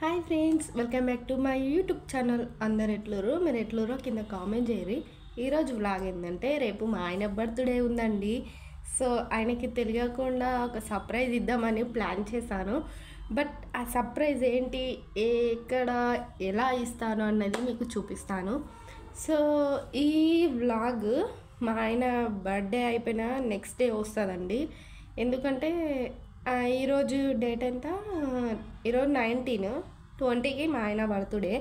Hi friends, welcome back to my YouTube channel. అందరు ఎట్లురు, మీరు ఎట్లురో కింద కామెంట్ చేయరు. ఈరోజు వ్లాగ్ ఏంటంటే, రేపు మా ఆయన బర్త్డే ఉందండి. సో ఆయనకి తెలియకుండా ఒక సర్ప్రైజ్ ఇద్దామని ప్లాన్ చేశాను. బట్ ఆ సర్ప్రైజ్ ఏంటి, ఎక్కడ, ఎలా ఇస్తాను అన్నది మీకు చూపిస్తాను. సో ఈ వ్లాగ్ మా ఆయన బర్త్డే అయిపోయిన నెక్స్ట్ డే వస్తుందండి. ఎందుకంటే ఈరోజు డేట్ ఎంత, ఈరోజు 19, 20కి మా ఆయన బర్త్డే.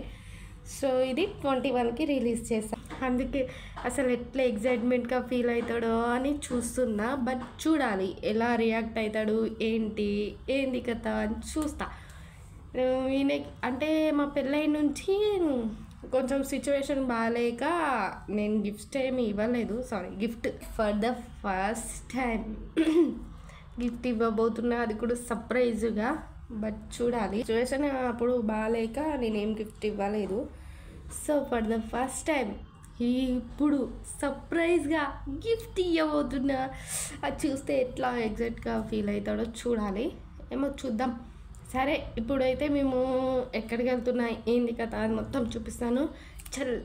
సో ఇది 21కి రిలీజ్ చేస్తాను. అందుకే అసలు ఎట్లా ఎగ్జైట్మెంట్గా ఫీల్ అవుతాడో అని చూస్తున్నా. బట్ చూడాలి ఎలా రియాక్ట్ అవుతాడు, ఏంది కథ అని చూస్తా. ఈయన అంటే మా పెళ్ళైన నుంచి కొంచెం సిచ్యువేషన్ బాగాలేక నేను గిఫ్ట్స్ ఏమి ఇవ్వలేదు. Gift for the first time gift ఇవ్వబోతున్నా, అది కూడా సర్ప్రైజ్గా. బట్ చూడాలి, సిచ్యువేషన్ అప్పుడు బాగాలేక నేనేం గిఫ్ట్ ఇవ్వలేదు. So for the first time ఇప్పుడు సర్ప్రైజ్గా గిఫ్ట్ ఇవ్వబోతున్నా. అది చూస్తే ఎట్లా ఎగ్జాక్ట్గా ఫీల్ అవుతాడో చూడాలి. ఏమో చూద్దాం. సరే, ఇప్పుడైతే మేము ఎక్కడికి వెళ్తున్నా, ఏంది కదా అని మొత్తం చూపిస్తాను. చల్,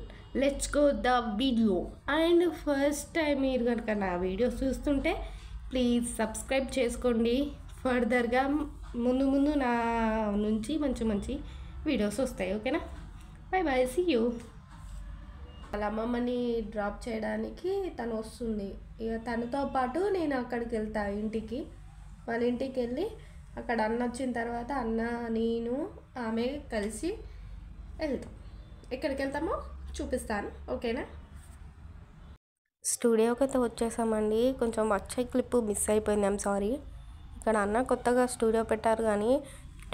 let's go the video. And first time మీరు కనుక నా వీడియోస్ చూస్తుంటే ప్లీజ్ సబ్స్క్రైబ్ చేసుకోండి. ఫర్దర్గా ముందు నా నుంచి మంచి వీడియోస్ వస్తాయి. ఓకేనా? Bye bye, see you. వాళ్ళ అమ్మమ్మని డ్రాప్ చేయడానికి తను వస్తుంది. ఇక తనతో పాటు నేను అక్కడికి వెళ్తా, ఇంటికి. వాళ్ళ ఇంటికి వెళ్ళి అక్కడ అన్న వచ్చిన తర్వాత అన్న, నేను, ఆమె కలిసి వెళ్తాం. ఎక్కడికి వెళ్తామో చూపిస్తాను. ఓకేనా? స్టూడియోకి అయితే వచ్చేసామండి. కొంచెం వచ్చే క్లిప్ మిస్ అయిపోయింది, ఐమ్ సారీ. ఇక్కడ అన్న కొత్తగా స్టూడియో పెట్టారు, కానీ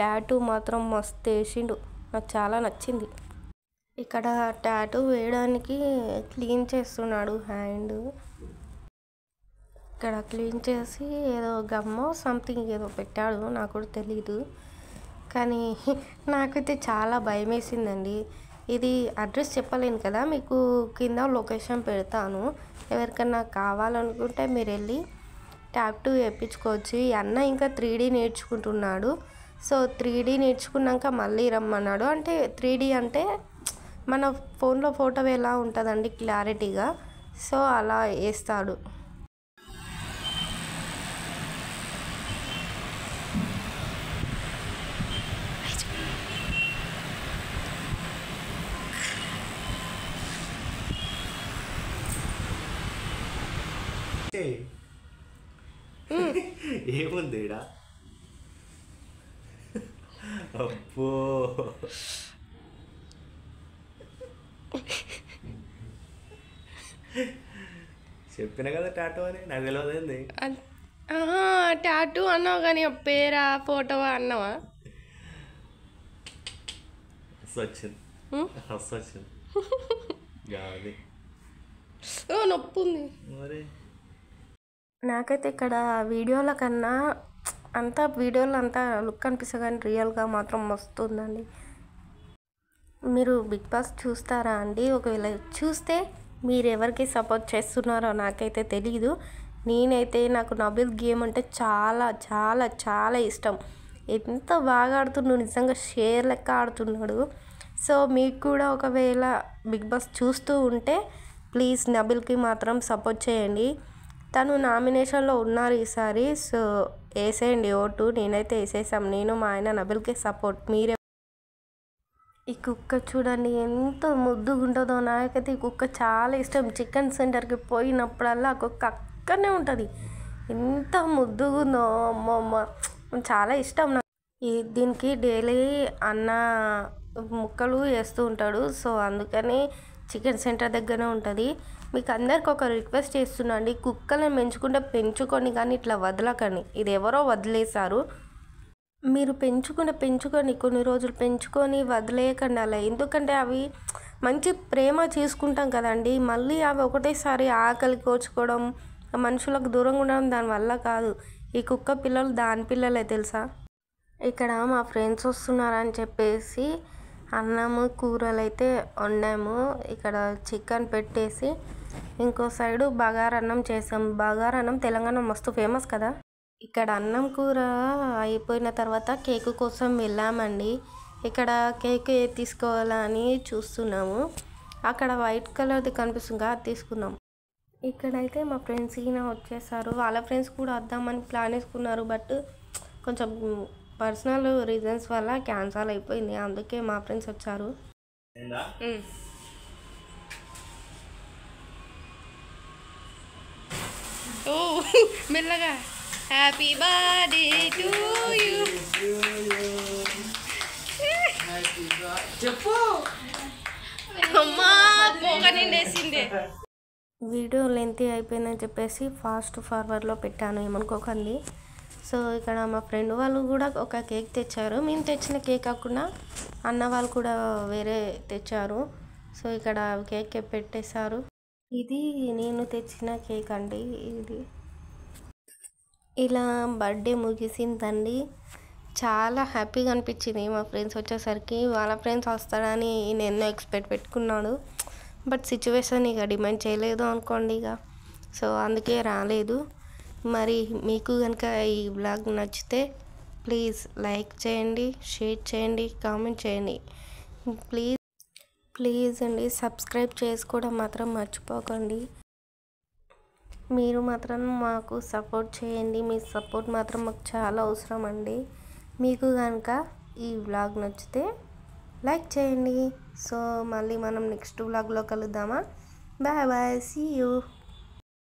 టాటూ మాత్రం మస్తు వేసిండు, నాకు చాలా నచ్చింది. ఇక్కడ టాటూ వేయడానికి క్లీన్ చేస్తున్నాడు హ్యాండ్. ఇక్కడ క్లీన్ చేసి ఏదో గమ్మో సంథింగ్ ఏదో పెట్టాడు, నాకు కూడా తెలీదు. కానీ నాకైతే చాలా భయం వేసిందండి. ఇది అడ్రస్ చెప్పలేను కదా, మీకు కింద లొకేషన్ పెడతాను. ఎవరికన్నా కావాలనుకుంటే మీరు వెళ్ళి టాటూ వేయించుకోవచ్చు. ఈ అన్న ఇంకా 3D నేర్చుకుంటున్నాడు. సో 3D నేర్చుకున్నాక మళ్ళీ రమ్మన్నాడు. అంటే 3D అంటే మన ఫోన్లో ఫోటో ఎలా ఉంటుందండి క్లారిటీగా, సో అలా వేస్తాడు. ఏముంది ఈడ? అబ్బో, చెప్పిన కదా టాటూ అని, నాకు తెలియదు. టాటూ అన్నావు కానీ పేరా ఫోటో అన్నావా? వచ్చింది నొప్పి ఉంది మరి. నాకైతే ఇక్కడ వీడియోల కన్నా వీడియోలో అంతా లుక్ అనిపిస్తుంది, కానీ రియల్గా మాత్రం మస్తు ఉందండి. మీరు బిగ్ బాస్ చూస్తారా అండి? ఒకవేళ చూస్తే మీరు ఎవరికి సపోర్ట్ చేస్తున్నారో నాకైతే తెలీదు. నేనైతే నాకు నబిల్ గేమ్ అంటే చాలా చాలా చాలా ఇష్టం. ఎంత బాగా ఆడుతున్నాడు, నిజంగా షేర్ లెక్క ఆడుతున్నాడు. సో మీకు కూడా ఒకవేళ బిగ్ బాస్ చూస్తూ ఉంటే ప్లీజ్ నబిల్కి మాత్రం సపోర్ట్ చేయండి. తను నామినేషన్లో ఉన్నారు ఈసారి. సో వేసేయండి ఓటు. నేనైతే వేసేసాం, నేను మా ఆయన నబిల్కి సపోర్ట్. మీరే. ఈ కుక్క చూడండి ఎంత ముద్దుగా ఉంటుందో. నాకైతే ఈ కుక్క చాలా ఇష్టం. చికెన్ సెంటర్కి పోయినప్పుడల్లా ఆ కుక్క అక్కడనే ఉంటుంది. ఎంత ముద్దుగా ఉందో, అమ్మమ్మ, చాలా ఇష్టం నాకు. దీనికి డైలీ అన్న ముక్కలు వేస్తూ ఉంటాడు. సో అందుకని చికెన్ సెంటర్ దగ్గరనే ఉంటుంది. మీకు అందరికి ఒక రిక్వెస్ట్ చేస్తున్నా అండి, కుక్కలను పెంచుకొని కానీ ఇట్లా వదలకండి. ఇది ఎవరో వదిలేశారు, మీరు పెంచుకొని కొన్ని రోజులు పెంచుకొని వదిలేయకండి అలా. ఎందుకంటే అవి మంచి ప్రేమ చేసుకుంటాం కదండి, మళ్ళీ అవి ఒకటేసారి ఆకలి కోచుకోవడం, మనుషులకు దూరంగా ఉండడం దానివల్ల కాదు. ఈ కుక్క పిల్లలు దాని పిల్లలే తెలుసా. ఇక్కడ మా ఫ్రెండ్స్ వస్తున్నారని చెప్పేసి అన్నము కూరలు అయితే వండాము. ఇక్కడ చికెన్ పెట్టేసి ఇంకో సైడు బగారన్నం చేసాం. బగారన్నం తెలంగాణ మస్తు ఫేమస్ కదా. ఇక్కడ అన్నం కూర అయిపోయిన తర్వాత కేకు కోసం వెళ్ళామండి. ఇక్కడ కేక్ ఏది తీసుకోవాలా అని చూస్తున్నాము. అక్కడ వైట్ కలర్ది కనిపిస్తుంది, అది తీసుకున్నాం. ఇక్కడైతే మా ఫ్రెండ్స్ ఈయన వచ్చేసారు. వాళ్ళ ఫ్రెండ్స్ కూడా వద్దామని ప్లాన్ వేసుకున్నారు, బట్ కొంచెం పర్సనల్ రీజన్స్ వల్ల క్యాన్సల్ అయిపోయింది. అందుకే మా ఫ్రెండ్స్ వచ్చారు. ఓ మెల్లగా హ్యాపీ బర్త్డే టు యూ. చెప్పు అమ్మా పోగ నిండేసిందే. వీడియో లెంతీ అయిపోయిందని చెప్పేసి ఫాస్ట్ ఫార్వర్డ్లో పెట్టాను, ఏమనుకోకండి. సో ఇక్కడ మా ఫ్రెండ్ వాళ్ళు కూడా ఒక కేక్ తెచ్చారు. మేము తెచ్చిన కేక్ కాకుండా అన్న వాళ్ళు కూడా వేరే తెచ్చారు. సో ఇక్కడ కేక్ పెట్టేశారు. ఇది నేను తెచ్చిన కేక్ అండి. ఇది ఇలా బర్త్డే ముగిసిందండి. చాలా హ్యాపీగా అనిపించింది మా ఫ్రెండ్స్ వచ్చేసరికి. వాళ్ళ ఫ్రెండ్స్ వస్తాడని నేను ఎన్నో ఎక్స్పెక్ట్ పెట్టుకున్నాడు, బట్ సిచ్యువేషన్ ఇక డిమాండ్ చేయలేదు అనుకోండి ఇక. సో అందుకే రాలేదు. మరి మీకు కనుక ఈ వ్లాగ్ నచ్చితే ప్లీజ్ లైక్ చేయండి, షేర్ చేయండి, కామెంట్ చేయండి. ప్లీజ్ అండి సబ్స్క్రైబ్ చేసుకోవడం మాత్రం మర్చిపోకండి. మీరు మాత్రం మాకు సపోర్ట్ చేయండి. మీ సపోర్ట్ మాత్రం మాకు చాలా అవసరం అండి. మీకు కనుక ఈ వ్లాగ్ నచ్చితే లైక్ చేయండి. సో మళ్ళీ మనం నెక్స్ట్ వ్లాగ్లో కలుద్దామా? Bye bye, see you.